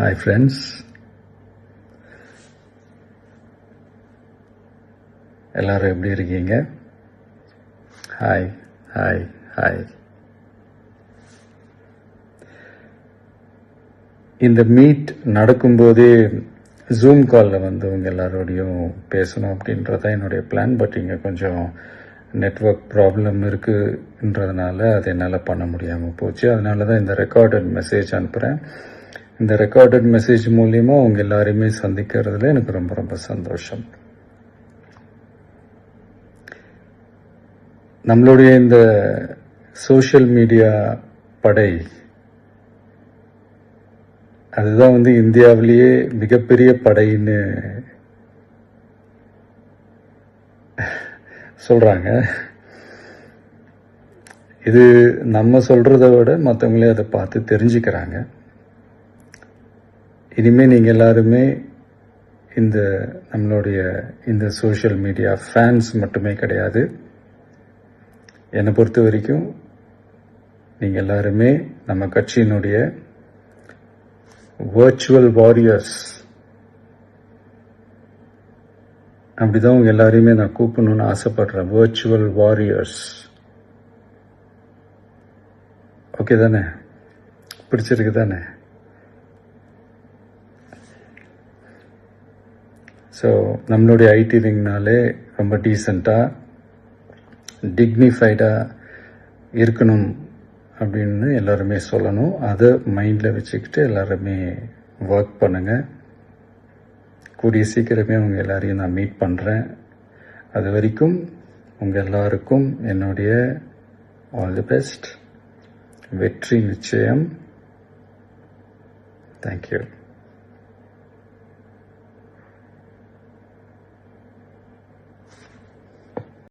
Hi friends, எல்லாரும் எப்படி இருக்கீங்க? Hi hi hi. இந்த மீட் நடக்கும்போதே ஜூம் காலில் உங்கள் எல்லாரோடையும் பேசணும் அப்படின்றதான் என்னுடைய பிளான். பட் இங்கே கொஞ்சம் நெட்வொர்க் ப்ராப்ளம் இருக்குன்றதுனால அதை என்னால் பண்ண முடியாமல் போச்சு. அதனால தான் இந்த ரெக்கார்டட் மெசேஜ் அனுப்புகிறேன். இந்த ரெக்கார்டட் மெசேஜ் மூலிமா உங்கள் எல்லாரையுமே சந்திக்கிறதுல எனக்கு ரொம்ப ரொம்ப சந்தோஷம். நம்மளுடைய இந்த சோஷியல் மீடியா படை அதுதான் இந்தியாவிலேயே மிகப்பெரிய படைன்னு சொல்றாங்க. இது நம்ம சொல்றதை விட மற்றவங்களே அதை பார்த்து தெரிஞ்சுக்கிறாங்க. இனிமேல் நீங்கள் எல்லாருமே நம்மளுடைய இந்த சோஷியல் மீடியா ஃபேன்ஸ் மட்டுமே கிடையாது. என்னை பொறுத்த வரைக்கும் நீங்கள் எல்லாருமே நம்ம கட்சியினுடைய வர்ச்சுவல் வாரியர்ஸ். அப்படிதான் உங்க எல்லாரையுமே நான் கூப்பிடணும்னு ஆசைப்படுறேன். Virtual warriors. ஓகே தானே? பிடிச்சிருக்கு தானே? ஸோ நம்மளுடைய ஐடி விங்னாலே ரொம்ப டீசெண்டாக டிக்னிஃபைடாக இருக்கணும் அப்படின்னு எல்லாருமே சொல்லணும். அதை மைண்டில் வச்சுக்கிட்டு எல்லாருமே ஒர்க் பண்ணுங்கள். கூடிய சீக்கிரமே உங்கள் எல்லாரையும் நான் மீட் பண்ணுறேன். அது வரைக்கும் உங்கள் எல்லாருக்கும் என்னுடைய ஆல் தி பெஸ்ட். வெற்றி நிச்சயம். தேங்க்யூ.